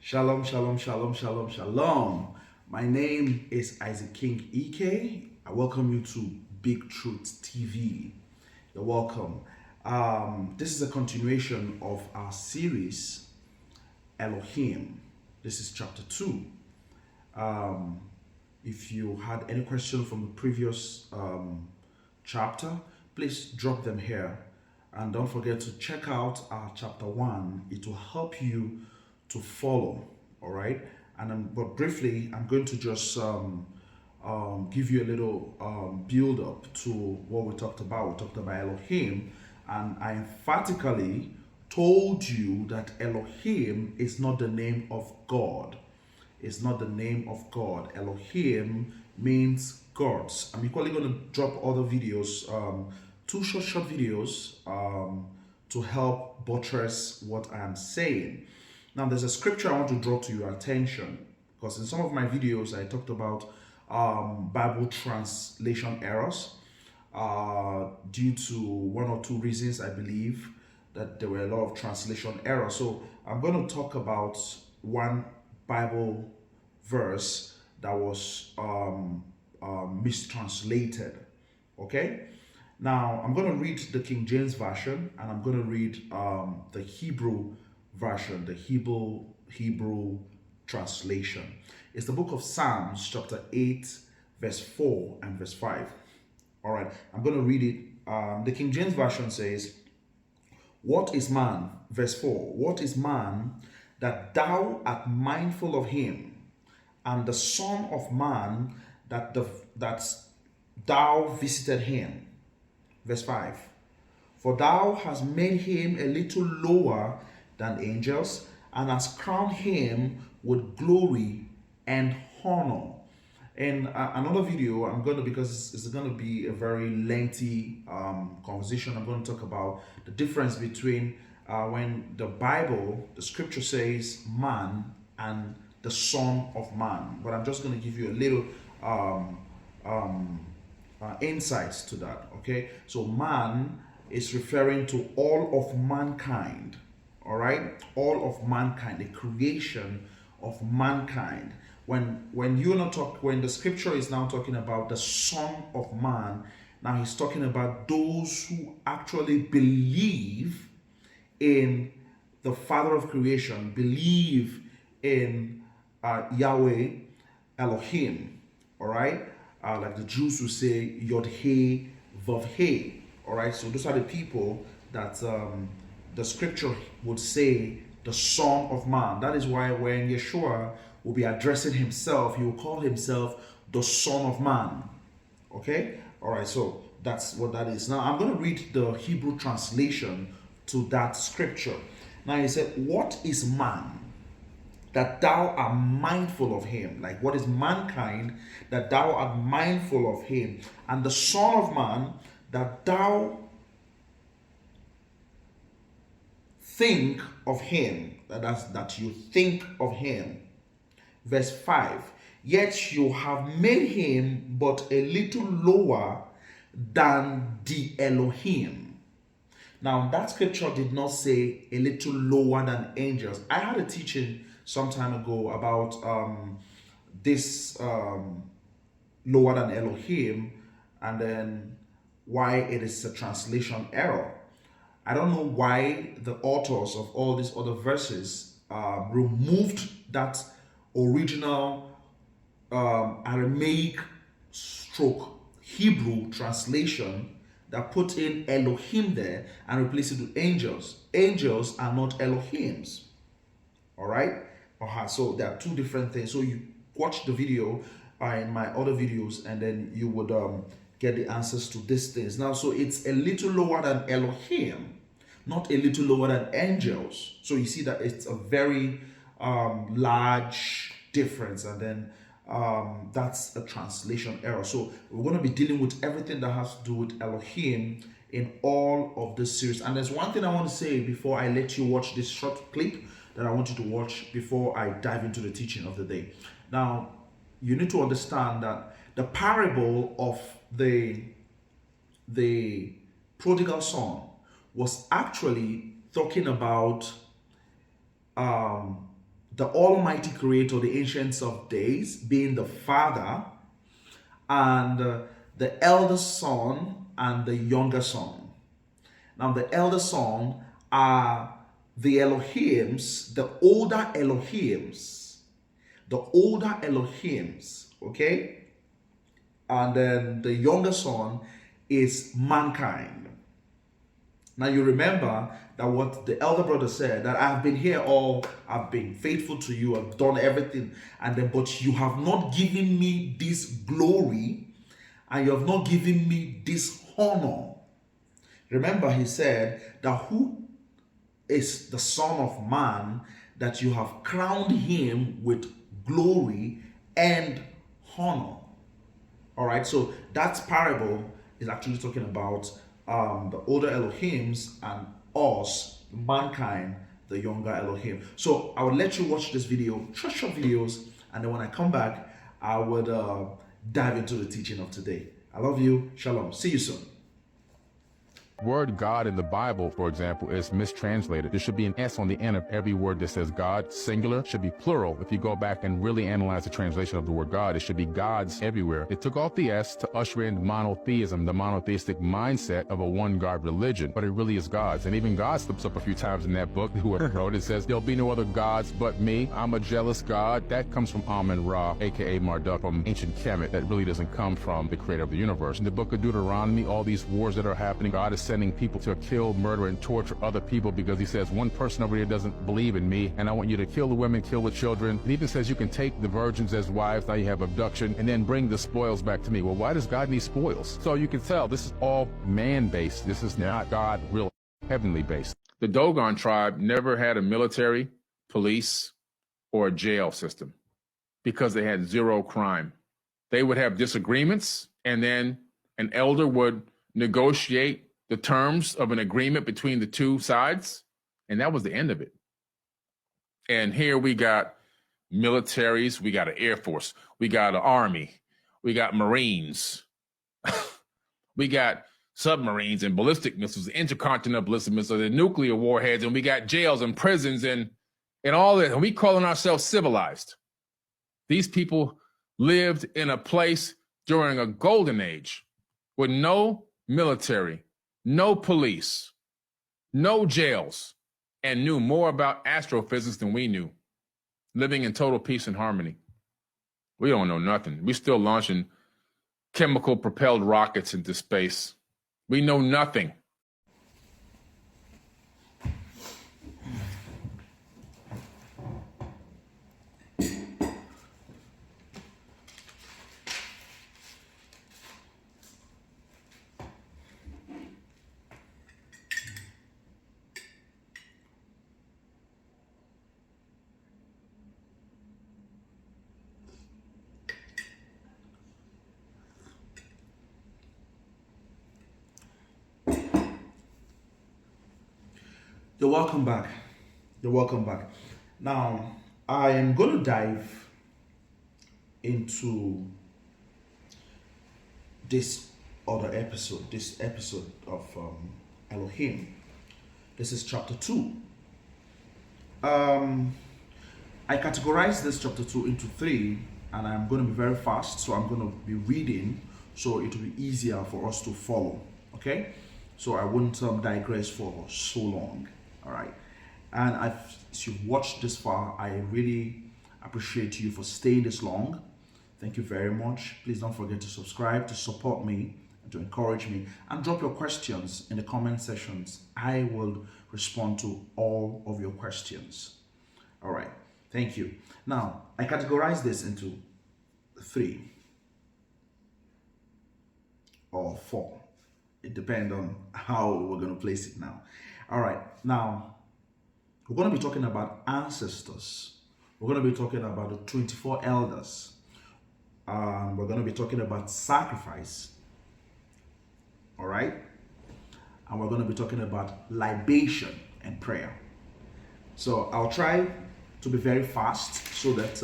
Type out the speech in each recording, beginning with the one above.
Shalom, shalom, shalom, shalom, shalom. My name is Isaac King Ike. I welcome you to Big Truth TV. You're welcome. This is a continuation of our series, Elohim. This is chapter 2. If you had any question from the previous chapter, please drop them here. And don't forget to check out our chapter 1. It will help you to follow, all right? But briefly, I'm going to just give you a little build up to what we talked about. We talked about Elohim, and I emphatically told you that Elohim is not the name of God. It's not the name of God. Elohim means gods. I'm equally going to drop other videos, two short videos to help buttress what I am saying. Now, there's a scripture I want to draw to your attention, because in some of my videos I talked about Bible translation errors due to one or two reasons. I believe that there were a lot of translation errors. So I'm going to talk about one Bible verse that was mistranslated. Okay? Now, I'm going to read the King James Version, and I'm going to read the Hebrew version, the Hebrew translation. It's the book of Psalms, chapter 8, verse 4 and verse 5. All right, I'm going to read it. The King James Version says, "What is man?" Verse 4. "What is man that thou art mindful of him, and the son of man that thou visited him?" Verse 5. "For thou hast made him a little lower than angels, and hast crowned him with glory and honor." In another video, I'm going to, because it's going to be a very lengthy conversation, I'm going to talk about the difference between when the Bible, the scripture says man and the son of man. But I'm just going to give you a little insights to that. Okay, so man is referring to all of mankind. All right, all of mankind, the creation of mankind. When the scripture is now talking about the Son of Man, now he's talking about those who actually believe in the Father of creation, believe in Yahweh, Elohim. All right, like the Jews who say Yod He Vav He. All right, so those are the people that the scripture would say the Son of Man. That is why when Yeshua will be addressing himself, he will call himself the Son of Man. Okay? All right, so that's what that is. Now, I'm going to read the Hebrew translation to that scripture. Now, he said, "What is man that thou art mindful of him?" Like, what is mankind that thou art mindful of him? "And the Son of Man that thou think of him," that you think of him. Verse 5, "Yet you have made him but a little lower than the Elohim." Now, that scripture did not say a little lower than angels. I had a teaching some time ago about this lower than Elohim, and then why it is a translation error. I don't know why the authors of all these other verses removed that original Aramaic stroke Hebrew translation that put in Elohim there and replaced it with angels. Angels are not Elohims. All right? So there are two different things. So you watch the video in my other videos, and then you would get the answers to these things. Now, so it's a little lower than Elohim, not a little lower than angels. So you see that it's a very large difference, and then that's a translation error. So we're going to be dealing with everything that has to do with Elohim in all of this series. And there's one thing I want to say before I let you watch this short clip that I want you to watch before I dive into the teaching of the day. Now, you need to understand that the parable of the prodigal son was actually talking about the Almighty Creator, the Ancients of Days, being the Father, and the elder son and the younger son. Now, the elder son are the Elohims, the older Elohims, okay? And then the younger son is mankind. Now you remember that what the elder brother said, that I've been here I've been faithful to you, I've done everything, and then but you have not given me this glory, and you have not given me this honor. Remember, he said that who is the Son of Man, that you have crowned him with glory and honor. All right, so that parable is actually talking about the older Elohims and us, mankind, the younger Elohim. So I will let you watch this video, short videos, and then when I come back, I would dive into the teaching of today. I love you. Shalom. See you soon. Word God in the Bible, for example, is mistranslated. There should be an S on the end of every word that says God, singular, should be plural. If you go back and really analyze the translation of the word God, it should be gods everywhere. It took off the S to usher in monotheism, the monotheistic mindset of a one-God religion, but it really is gods. And even God slips up a few times in that book, whoever wrote it, says, there'll be no other gods but me. I'm a jealous God. That comes from Amun-Ra, aka Marduk, from ancient Kemet. That really doesn't come from the creator of the universe. In the book of Deuteronomy, all these wars that are happening, God is sending people to kill, murder, and torture other people because he says one person over here doesn't believe in me, and I want you to kill the women, kill the children. It even says you can take the virgins as wives, now you have abduction, and then bring the spoils back to me. Well, why does God need spoils? So you can tell this is all man-based. This is not God real heavenly based. The Dogon tribe never had a military, police, or a jail system because they had zero crime. They would have disagreements, and then an elder would negotiate the terms of an agreement between the two sides, and that was the end of it. And here we got militaries, we got an Air Force, we got an Army, we got Marines, we got submarines and ballistic missiles, intercontinental ballistic missiles, and nuclear warheads, and we got jails and prisons and all that, and we calling ourselves civilized. These people lived in a place during a golden age with no military, no police, no jails, and knew more about astrophysics than we knew, living in total peace and harmony. We don't know nothing. We're still launching chemical-propelled rockets into space. We know nothing. You're welcome back. You're welcome back. Now, I am going to dive into this episode of Elohim. This is chapter 2. I categorize this chapter 2 into 3, and I'm going to be very fast, so I'm going to be reading so it will be easier for us to follow. Okay, so I won't digress for so long. All right, and if you've watched this far, I really appreciate you for staying this long. Thank you very much. Please don't forget to subscribe, to support me, and to encourage me, and drop your questions in the comment sections. I will respond to all of your questions. All right, thank you. Now, I categorize this into 3 or 4. It depends on how we're going to place it now. All right, now we're going to be talking about ancestors. We're going to be talking about the 24 elders. We're going to be talking about sacrifice. All right, and we're going to be talking about libation and prayer. So I'll try to be very fast so that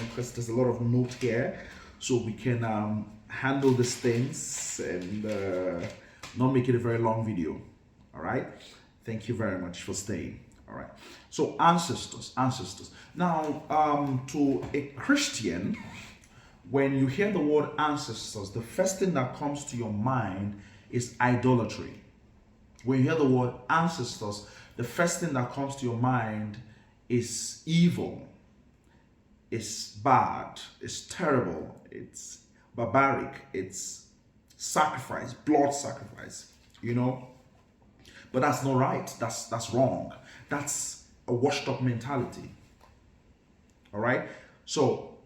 because there's a lot of note here, so we can handle these things and not make it a very long video. All right, thank you very much for staying. All right. So ancestors. Now, to a Christian, when you hear the word ancestors, the first thing that comes to your mind is idolatry. When you hear the word ancestors, the first thing that comes to your mind is evil. It's bad. It's terrible. It's barbaric. It's sacrifice, blood sacrifice. But that's not right. That's wrong. That's a washed up mentality. All right. So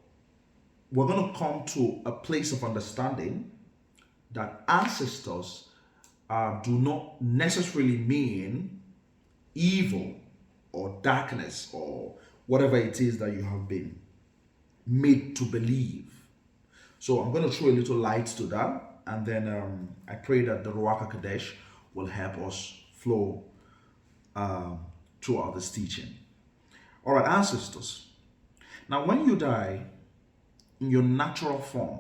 we're going to come to a place of understanding that ancestors do not necessarily mean evil or darkness or whatever it is that you have been made to believe. So I'm going to throw a little light to that, and then I pray that the Ruach HaKodesh will help us flow throughout this teaching. All right, ancestors. Now, when you die in your natural form,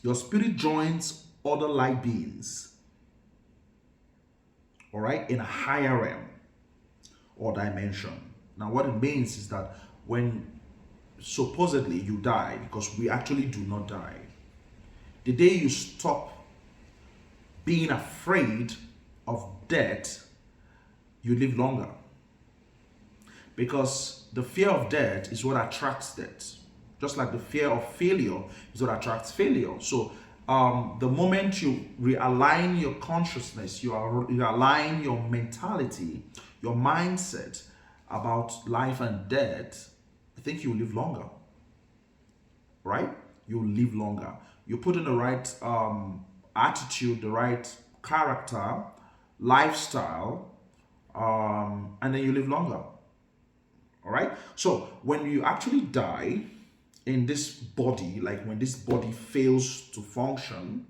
your spirit joins other light beings, all right, in a higher realm or dimension. Now, what it means is that when supposedly you die, because we actually do not die, the day you stop being afraid of death, you live longer. Because the fear of death is what attracts death. Just like the fear of failure is what attracts failure. So the moment you realign your consciousness, you align your mentality, your mindset about life and death, I think you will live longer. Right? You will live longer. You put in the right attitude, the right character, lifestyle, and then you live longer. All right? So when you actually die in this body, like when this body fails to function,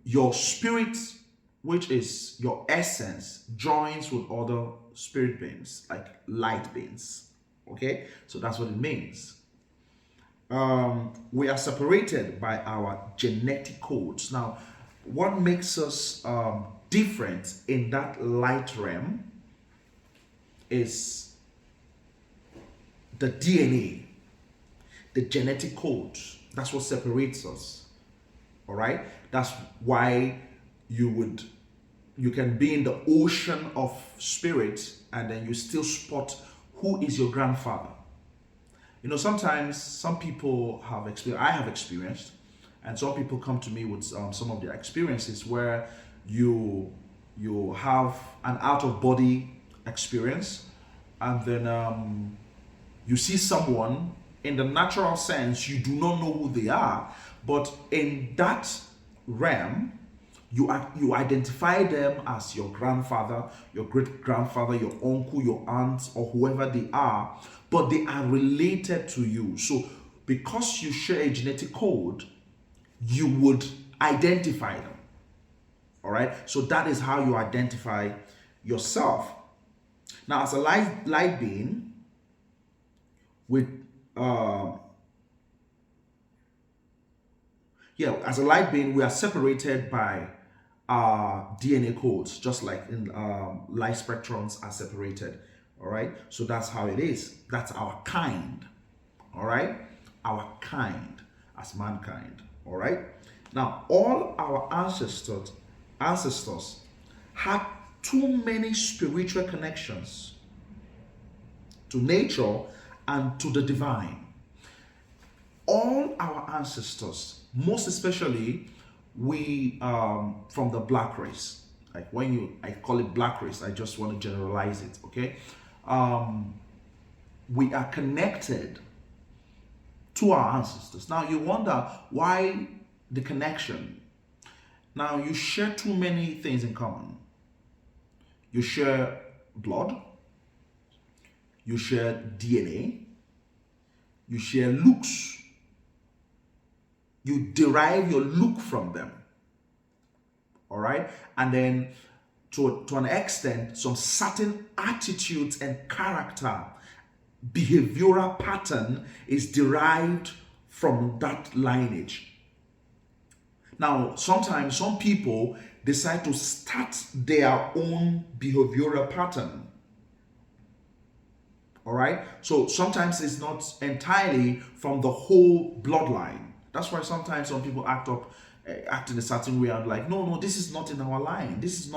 your spirit, which is your essence, joins with other spirit beings, like light beings. Okay? So that's what it means. We are separated by our genetic codes. Now, what makes us different in that light realm is the DNA, the genetic codes. That's what separates us. All right? That's why you can be in the ocean of spirit and then you still spot who is your grandfather. Sometimes some people have experienced, I have experienced, and some people come to me with some of their experiences where you have an out-of-body experience, and then you see someone in the natural sense, you do not know who they are, but in that realm, you identify them as your grandfather, your great-grandfather, your uncle, your aunt, or whoever they are, but they are related to you. So because you share a genetic code, you would identify them. All right? So that is how you identify yourself. Now, as a light being, as a light being, we are separated by DNA codes, just like in light spectrums are separated. All right, so that's how it is. That's our kind. All right, our kind as mankind. All right. Now, all our ancestors had too many spiritual connections to nature and to the divine. All our ancestors, most especially we from the black race, like I call it black race, I just want to generalize it. Okay, we are connected to our ancestors. Now you wonder why the connection. Now you share too many things in common. You share blood, you share DNA, you share looks. You derive your look from them. All right? And then to an extent, some certain attitudes and character, behavioral pattern is derived from that lineage. Now, sometimes some people, decide to start their own behavioral pattern. All right. So sometimes it's not entirely from the whole bloodline. That's why sometimes some people act in a certain way and like, no, this is not in our line. This is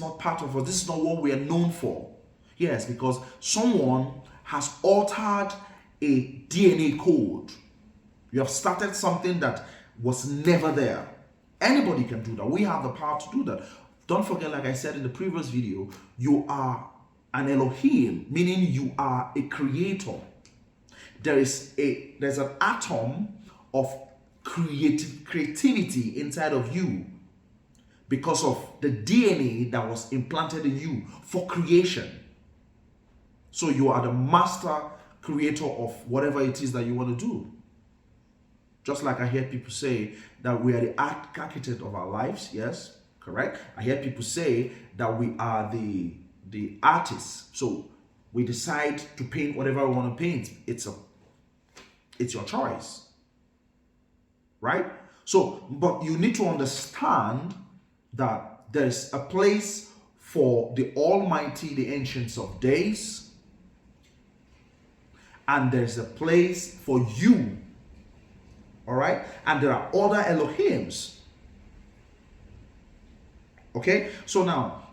not part of us. This is not what we are known for. Yes, because someone has altered a DNA code. You have started something that was never there. Anybody can do that. We have the power to do that. Don't forget, like I said in the previous video, you are an Elohim, meaning you are a creator. There's an atom of creativity inside of you because of the DNA that was implanted in you for creation. So you are the master creator of whatever it is that you want to do. Just like I hear people say that we are the architect of our lives. Yes, correct. I hear people say that we are the artists. So we decide to paint whatever we want to paint. It's your choice. Right? So, but you need to understand that there's a place for the Almighty, the Ancients of Days, and there's a place for you. All right? And there are other Elohims. Okay? So now,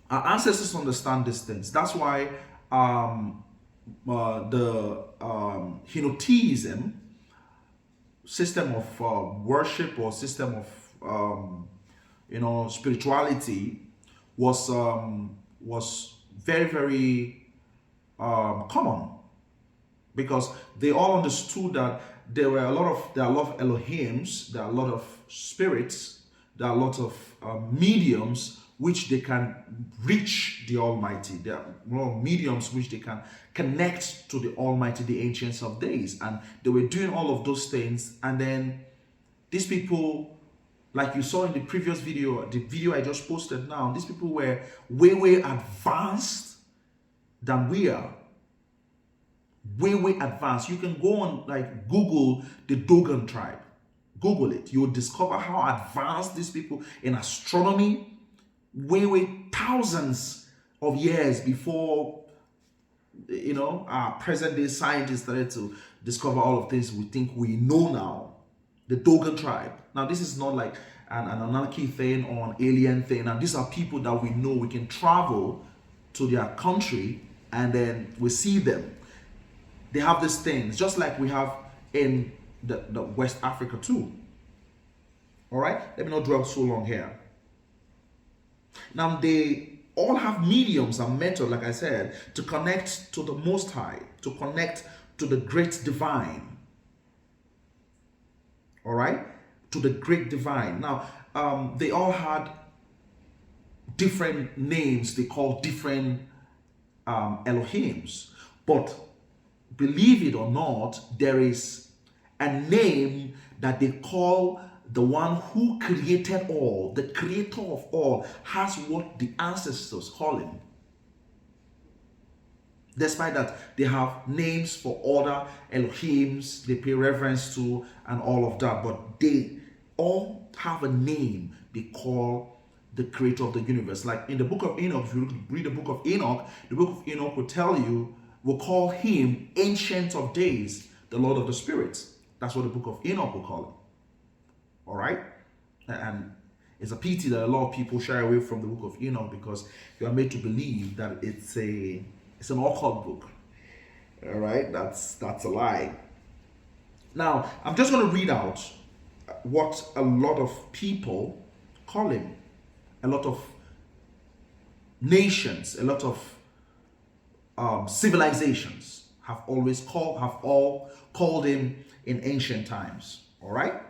our ancestors understand these things. That's why the henotheism system of worship or system of spirituality was very, very common, because they all understood that there are a lot of Elohims, there are a lot of spirits, there are a lot of mediums which they can reach the Almighty. There are a lot of mediums which they can connect to the Almighty, the Ancients of Days. And they were doing all of those things. And then these people, like you saw in the previous video, the video I just posted now, these people were way, way advanced than we are. Way, way advanced. You can go on, like, Google the Dogon tribe. Google it. You'll discover how advanced these people in astronomy, way thousands of years before our present day scientists started to discover all of things we think we know now. The Dogon tribe. Now, this is not like an anarchy thing or an alien thing. Now, these are people that we know. We can travel to their country and then we see them. They have these things just like we have in the West Africa too. All right, let me not dwell so long here. Now, they all have mediums and method, like I said, to connect to the Most High, to connect to the great divine. All right, to the great divine. Now, they all had different names. They call different Elohims, but believe it or not, there is a name that they call the one who created all, the creator of all, has what the ancestors call him. Despite that, they have names for other Elohims they pay reverence to and all of that, but they all have a name they call the creator of the universe. Like in the book of Enoch, if you read the book of Enoch will tell you, will call him Ancient of Days, the Lord of the Spirits. That's what the book of Enoch will call him. All right? And it's a pity that a lot of people shy away from the book of Enoch because you are made to believe that it's an occult book. All right? That's a lie. Now, I'm just going to read out what a lot of people call him. A lot of nations, a lot of civilizations have all called him in ancient times. All right.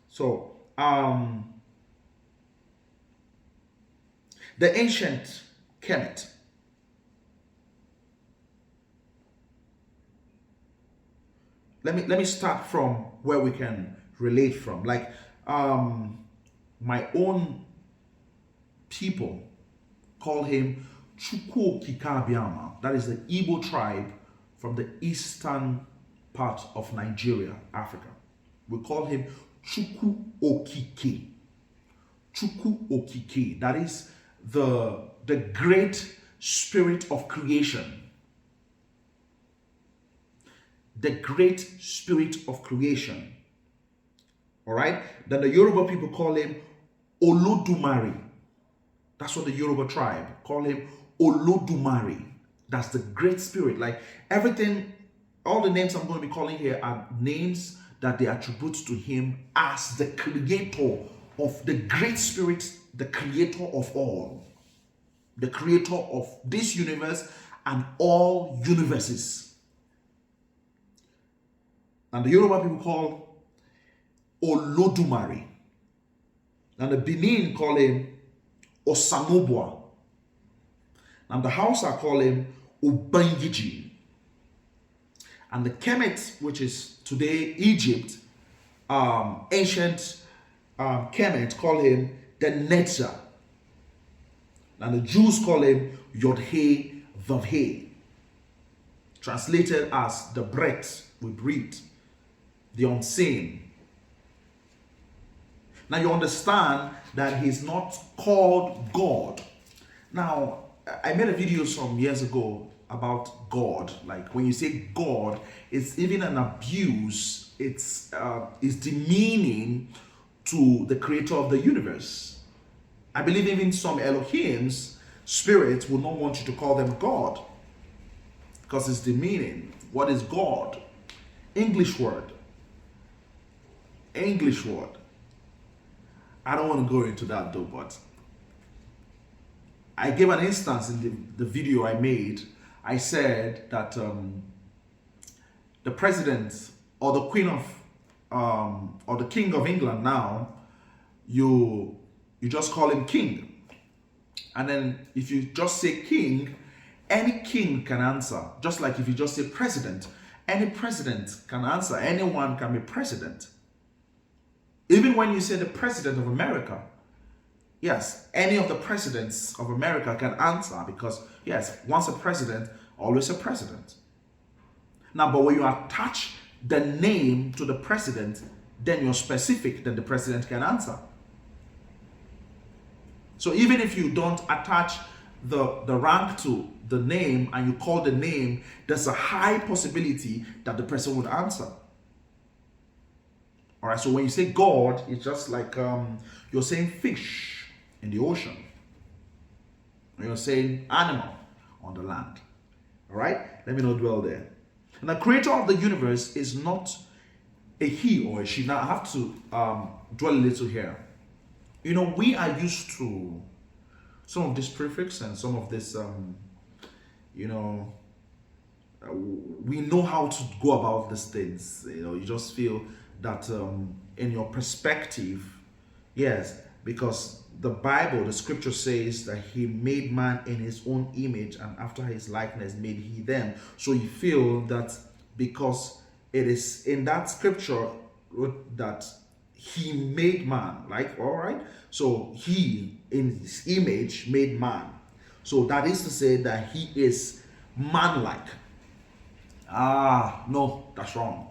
So the ancient Kemet. Let me start from where we can relate from. Like my own people call him Chukwu Kikabiama. That is the Igbo tribe from the eastern part of Nigeria, Africa. We call him Chukwu Okike. Chuku Okike. That is the great spirit of creation. The great spirit of creation. All right? Then the Yoruba people call him Olodumare. That's what the Yoruba tribe call him, Olodumare. That's the great spirit. Like everything, all the names I'm going to be calling here are names that they attribute to him as the creator of the great spirit, the creator of all, the creator of this universe and all universes. And the Yoruba people call Olodumare. And the Benin call him Osamobwa. And the Hausa call him Ubangiji. And the Kemet, which is today Egypt, ancient Kemet, call him the Netza. And the Jews call him Yod-He Vav-He, translated as the breath we breathe, the unseen. Now you understand that he's not called God. Now, I made a video some years ago about God. Like when you say God, it's even an abuse. It's demeaning to the creator of the universe. I believe even some Elohim's spirits will not want you to call them God because it's demeaning. What is God? English word. English word. I don't want to go into that though, but I gave an instance in the video I made. I said that the president or the queen of or the king of England now, you just call him king. And then if you just say king, any king can answer. Just like if you just say president, any president can answer. Anyone can be president. Even when you say the president of America, yes, any of the presidents of America can answer because, yes, once a president, always a president. Now, but when you attach the name to the president, then you're specific, then the president can answer. So even if you don't attach the rank to the name and you call the name, there's a high possibility that the person would answer. All right, so when you say God, it's just like you're saying fish in the ocean. Or you're saying animal on the land. All right, let me not dwell there. And the creator of the universe is not a he or a she. Now I have to dwell a little here. You know, we are used to some of these prefix and some of this, we know how to go about these things. You know, you just feel that in your perspective, yes, because the Bible, the scripture says that he made man in his own image and after his likeness made he them. So you feel that because it is in that scripture that he made man, like, all right, so he in his image made man. So that is to say that he is man-like. No, that's wrong.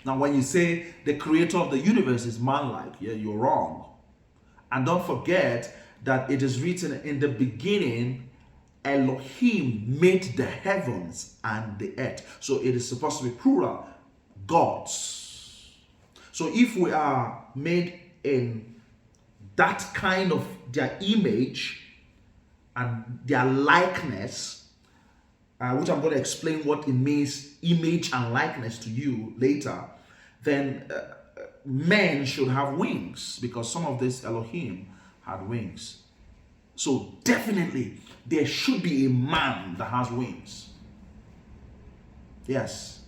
Now, when you say the creator of the universe is man-like, yeah, you're wrong. And don't forget that it is written in the beginning, Elohim made the heavens and the earth. So it is supposed to be plural, gods. So if we are made in that kind of their image and their likeness, which I'm going to explain what it means, image and likeness to you later, then men should have wings because some of this Elohim had wings. So definitely there should be a man that has wings. Yes.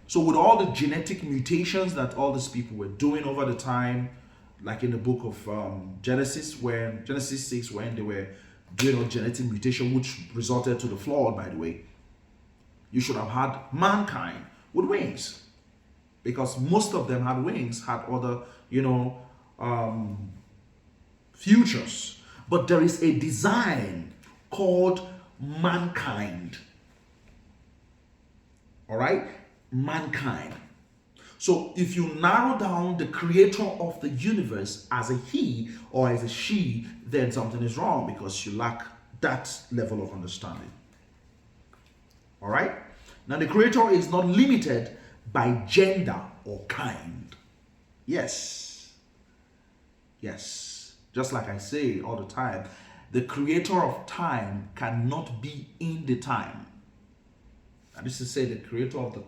So with all the genetic mutations that all these people were doing over the time, like in the book of Genesis 6, when they were doing all genetic mutation, which resulted to the flood, by the way, you should have had mankind with wings. Because most of them had wings, had other, futures. But there is a design called mankind. All right? Mankind. So if you narrow down the creator of the universe as a he or as a she, then something is wrong because you lack that level of understanding. All right? Now, the creator is not limited by gender or kind. Yes. Yes. Just like I say all the time, the creator of time cannot be in the time. That is to say, the creator of the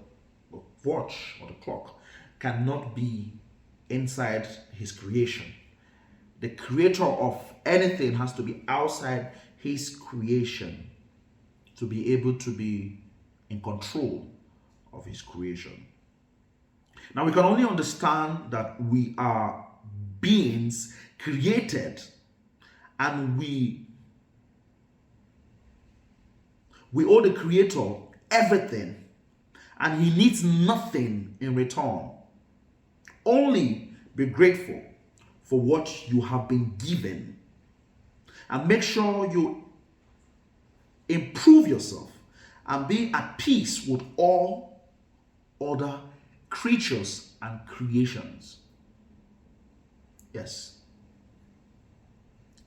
watch or the clock cannot be inside his creation. The creator of anything has to be outside his creation to be able to be in control of his creation. Now, we can only understand that we are beings created, and we owe the creator everything, and he needs nothing in return. Only be grateful for what you have been given, and make sure you improve yourself and be at peace with all other creatures and creations. Yes.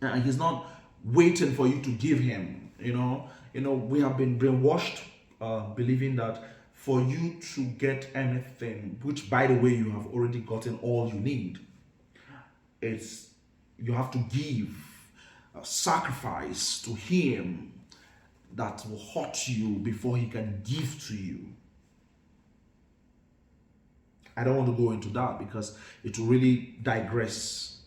And he's not waiting for you to give him. We have been brainwashed, believing that for you to get anything, which by the way you have already gotten all you need, it's you have to give a sacrifice to him that will hurt you before he can give to you. I don't want to go into that because it will really digress.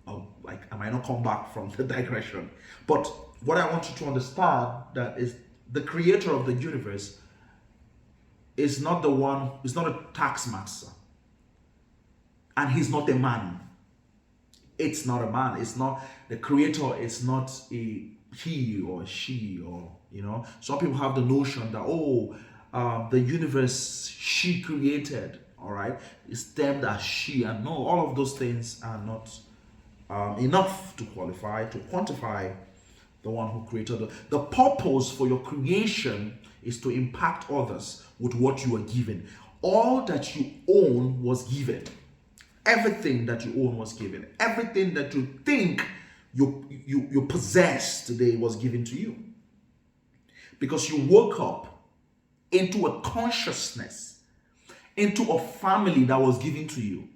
I might not come back from the digression. But what I want you to understand that is the creator of the universe is not a tax master. And he's not a man. It's not a man. It's not, the creator is not a he or a she, or, some people have the notion that, the universe she created, all right, is termed as she. And no, all of those things are not enough to quantify the one who created the purpose for your creation is to impact others with what you are given. All that you own was given. Everything that you own was given. Everything that you think you possess today was given to you. Because you woke up into a consciousness, into a family that was given to you,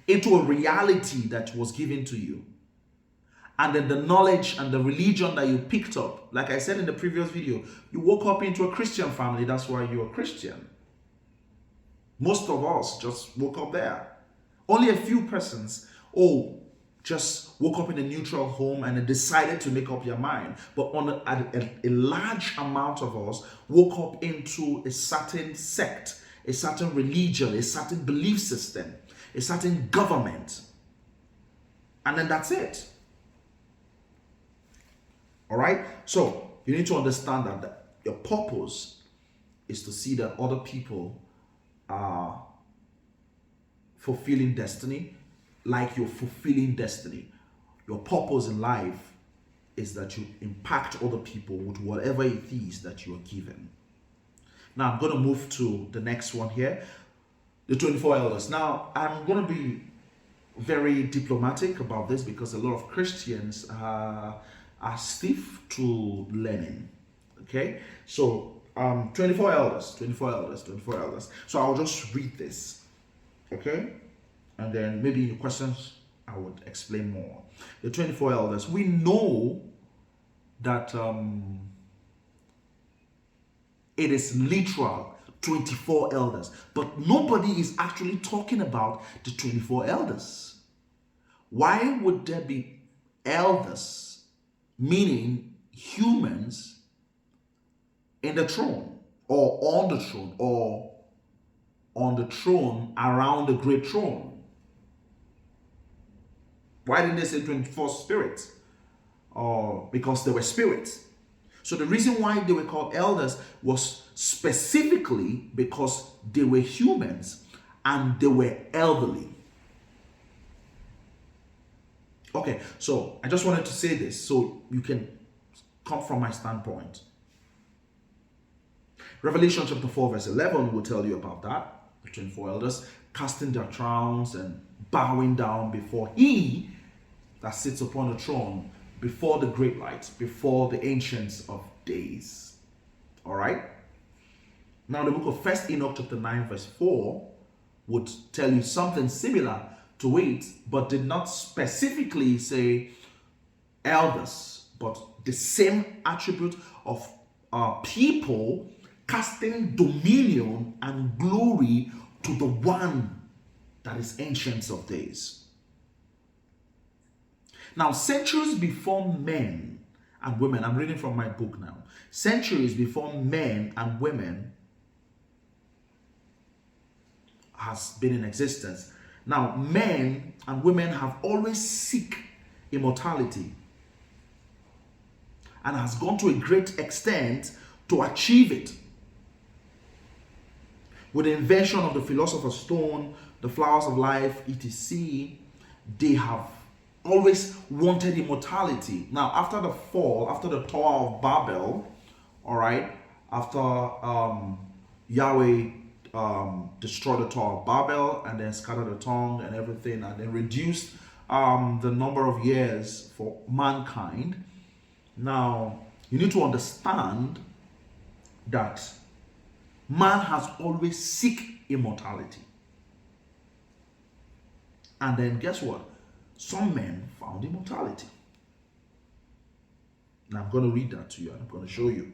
into a reality that was given to you. And then the knowledge and the religion that you picked up, like I said in the previous video, you woke up into a Christian family, that's why you're a Christian. Most of us just woke up there. Only a few persons, just woke up in a neutral home and decided to make up your mind. But a large amount of us woke up into a certain sect, a certain religion, a certain belief system, a certain government. And then that's it. All right? So you need to understand that your purpose is to see that other people are fulfilling destiny like you're fulfilling destiny. Your purpose in life is that you impact other people with whatever it is that you are given. Now I'm going to move to the next one here, the 24 elders. Now I'm going to be very diplomatic about this because a lot of Christians are stiff to learning. Okay, so 24 elders. So I'll just read this. Okay, and then maybe in questions I would explain more. The 24 elders. We know that it is literal 24 elders, but nobody is actually talking about the 24 elders. Why would there be elders, meaning humans, in the throne, or on the throne, or on the throne around the great throne? Why didn't they say 24 spirits? Because they were spirits. So the reason why they were called elders was specifically because they were humans and they were elderly. Okay, so I just wanted to say this so you can come from my standpoint. Revelation chapter 4 verse 11 will tell you about that. the 24 elders, casting their crowns and bowing down before he that sits upon the throne, before the great light, before the ancients of days. All right. Now, the book of First Enoch chapter 9 verse 4 would tell you something similar to it, but did not specifically say elders, but the same attribute of people casting dominion and glory to the one that is ancient of days. Now, centuries before men and women, I'm reading from my book now, centuries before men and women has been in existence. Now, men and women have always seek immortality and has gone to a great extent to achieve it. With the invention of the philosopher's stone, the flowers of life, etc., they have always wanted immortality. Now, after the fall, after the Tower of Babel, all right, after Yahweh destroyed the Tower of Babel and then scattered the tongue and everything, and then reduced the number of years for mankind. Now, you need to understand that man has always seek immortality. And then guess what? Some men found immortality. Now I'm going to read that to you and I'm going to show you.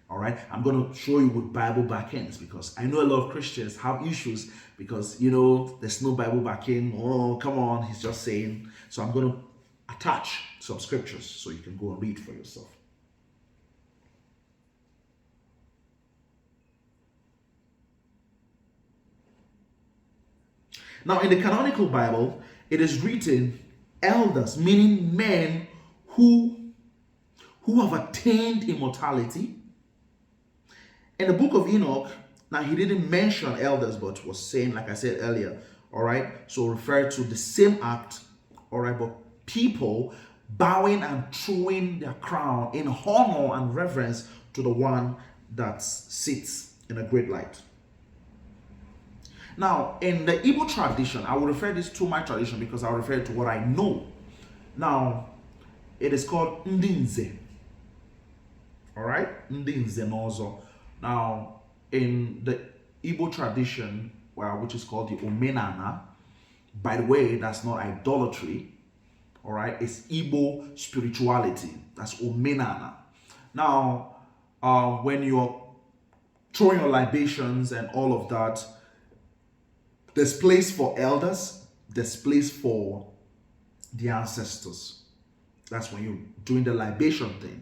All right, I'm going to show you with Bible backends, because I know a lot of Christians have issues because, you know, there's no Bible backend. Oh, come on, he's just saying. So I'm going to attach some scriptures so you can go and read for yourself. Now, in the canonical Bible, it is written elders, meaning men who have attained immortality. In the book of Enoch, now he didn't mention elders, but was saying, like I said earlier, all right, so refer to the same act, all right, but people bowing and throwing their crown in honor and reverence to the one that sits in a great light. Now, in the Igbo tradition, I will refer this to my tradition because I will refer to what I know. Now, it is called Ndinze. All right? Ndinze Nozo. Now, in the Igbo tradition, which is called the Omenana, by the way, that's not idolatry. All right? It's Igbo spirituality. That's Omenana. Now, when you're throwing your libations and all of that, there's place for elders, there's place for the ancestors. That's when you're doing the libation thing.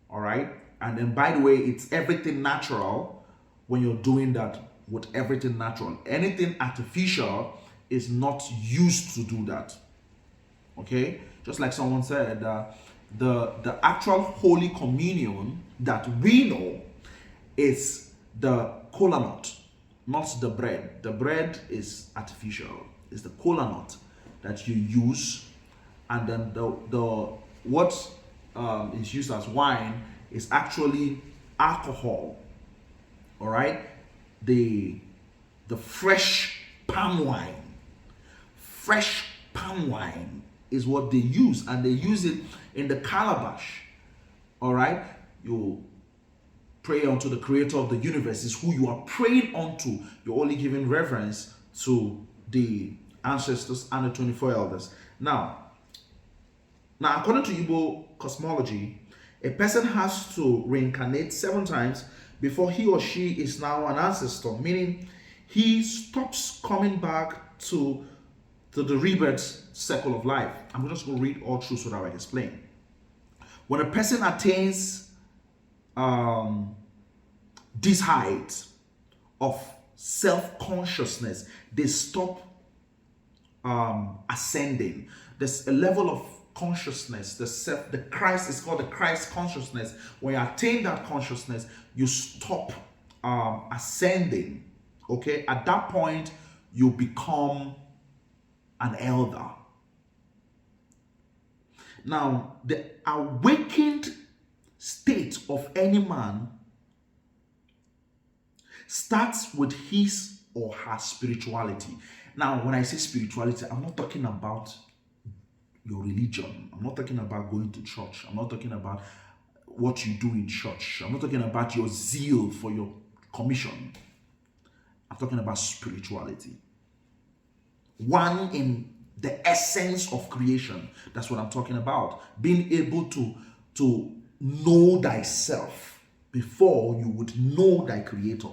All right? And then, by the way, it's everything natural when you're doing that with everything natural. Anything artificial is not used to do that. Okay? Just like someone said, the actual Holy Communion that we know is the kola nut, not the bread. The bread is artificial. It's the kola nut that you use, and then what is used as wine is actually alcohol. All right, the fresh palm wine is what they use, and they use it in the calabash. All right, you pray unto the creator of the universe is who you are praying unto. You're only giving reverence to the ancestors and the 24 elders. Now according to Igbo cosmology, a person has to reincarnate 7 times before he or she is now an ancestor, meaning he stops coming back to the rebirth cycle of life. I'm just going to read all through so that I can explain. When a person attains this height of self-consciousness, they stop ascending. There's a level of consciousness, the Christ is called the Christ consciousness. When you attain that consciousness, you stop ascending. Okay, at that point you become an elder. Now, the awakened state of any man starts with his or her spirituality. Now, when I say spirituality, I'm not talking about your religion. I'm not talking about going to church. I'm not talking about what you do in church. I'm not talking about your zeal for your commission. I'm talking about spirituality. One in the essence of creation. That's what I'm talking about. Being able to know thyself before you would know thy creator.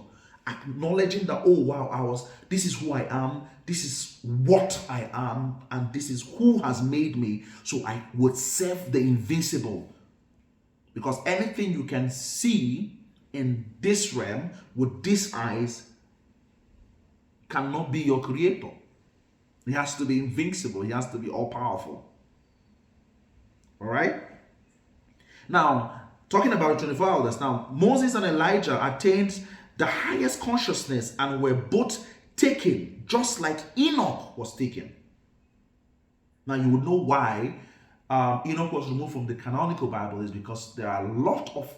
Acknowledging that, oh wow, this is who I am, this is what I am, and this is who has made me. So I would serve the invincible. Because anything you can see in this realm with these eyes cannot be your creator. He has to be invincible. He has to be all powerful. All right? Now, talking about the 24 elders. Now, Moses and Elijah attained the highest consciousness and were both taken, just like Enoch was taken. Now, you would know why Enoch was removed from the canonical Bible is because there are a lot of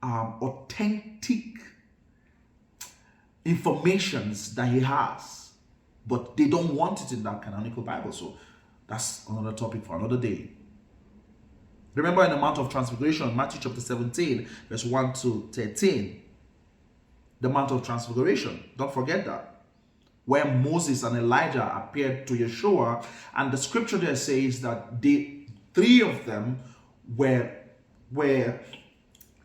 authentic informations that he has, but they don't want it in that canonical Bible. So that's another topic for another day. Remember in the Mount of Transfiguration, Matthew chapter 17, verse 1 to 13, the Mount of Transfiguration, don't forget that, where Moses and Elijah appeared to Yeshua, and the scripture there says that the three of them were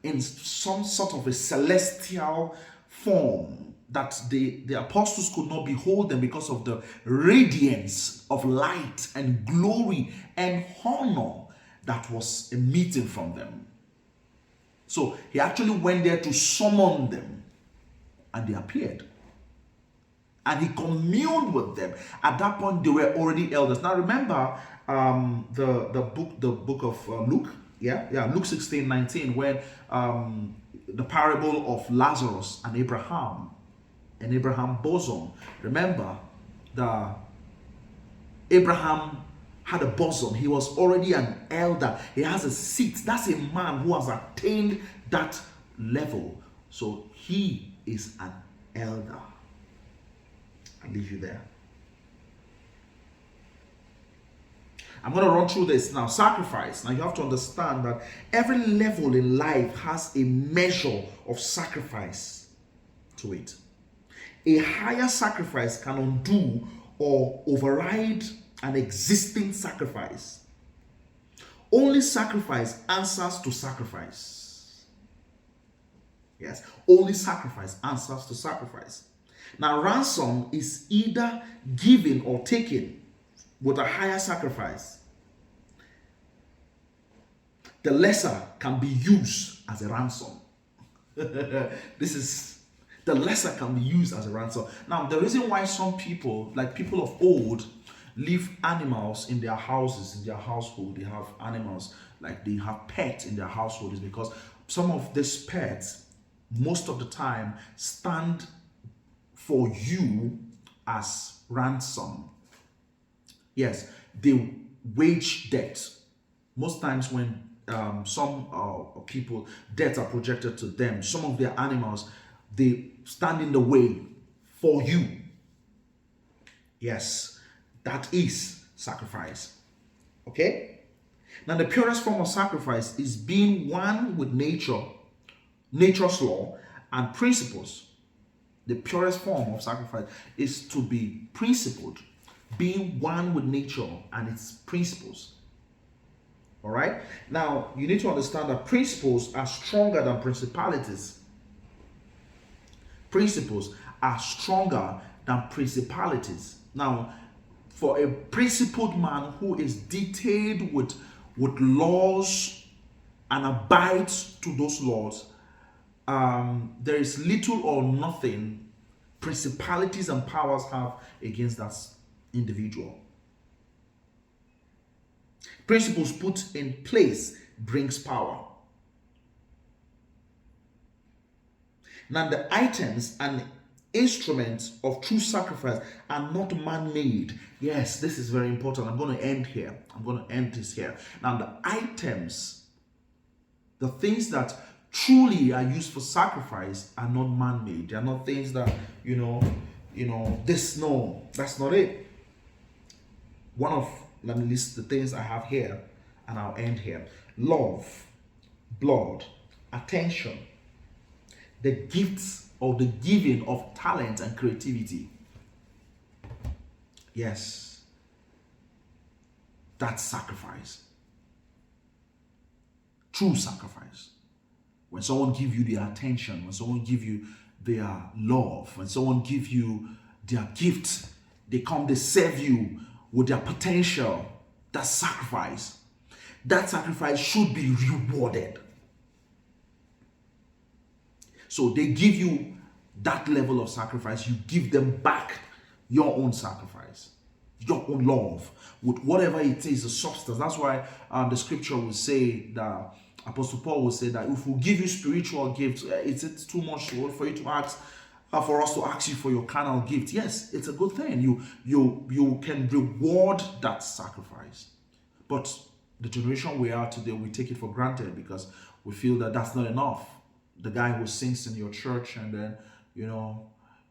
in some sort of a celestial form, that the apostles could not behold them because of the radiance of light and glory and honor that was emitting from them. So he actually went there to summon them, and they appeared. And he communed with them. At that point, they were already elders. Now remember the book of Luke, Luke 16:19, where the parable of Lazarus and Abraham bosom. Remember, Abraham had a bosom. He was already an elder. He has a seat. That's a man who has attained that level. So he is an elder. I'll leave you there. I'm going to run through this now. Sacrifice. Now you have to understand that every level in life has a measure of sacrifice to it. A higher sacrifice can undo or override an existing sacrifice. Only sacrifice answers to sacrifice. Yes, only sacrifice answers to sacrifice. Now, ransom is either given or taken with a higher sacrifice. The lesser can be used as a ransom. The lesser can be used as a ransom. Now, the reason why some people, like people of old, leave animals in their houses, in their household, they have animals, like they have pets in their household, is because some of these pets, most of the time, stand for you as ransom. Yes, they wage debt. Most times when some people, debts are projected to them, some of their animals, they stand in the way for you. Yes, that is sacrifice. Okay? Now, the purest form of sacrifice is being one with nature, nature's law and principles. The purest form of sacrifice is to be principled, being one with nature and its principles. All right? Now, you need to understand that principles are stronger than principalities. Principles are stronger than principalities. Now, for a principled man who is detailed with laws and abides to those laws, there is little or nothing principalities and powers have against that individual. Principles put in place brings power. Now, the items and instruments of true sacrifice are not man-made. Yes, this is very important. I'm going to end here. I'm going to end this here. Now, the items, the things that truly are used for sacrifice, are not man-made. They are not things that, this. No, that's not it. Let me list the things I have here, and I'll end here. Love, blood, attention, the gifts or the giving of talent and creativity. Yes, that's sacrifice. True sacrifice. When someone gives you their attention, when someone gives you their love, when someone gives you their gifts, they serve you with their potential. That's sacrifice. That sacrifice should be rewarded. So they give you that level of sacrifice, you give them back your own sacrifice, your own love, with whatever it is, the substance. That's why the scripture will say that, Apostle Paul will say that if we give you spiritual gifts, it's too much for you to ask, for us to ask you for your carnal gift. Yes, it's a good thing. You can reward that sacrifice. But the generation we are today, we take it for granted because we feel that that's not enough. The guy who sings in your church and then,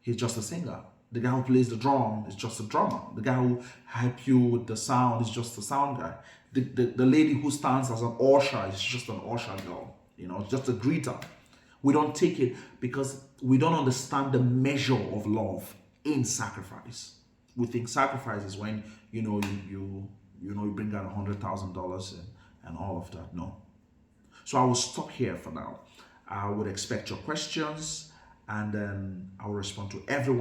he's just a singer. The guy who plays the drum is just a drummer. The guy who helps you with the sound is just a sound guy. The lady who stands as an usher is just an usher girl, just a greeter. We don't take it because we don't understand the measure of love in sacrifice. We think sacrifice is when, you bring out $100,000 and all of that. No. So I will stop here for now. I would expect your questions and then I will respond to everyone.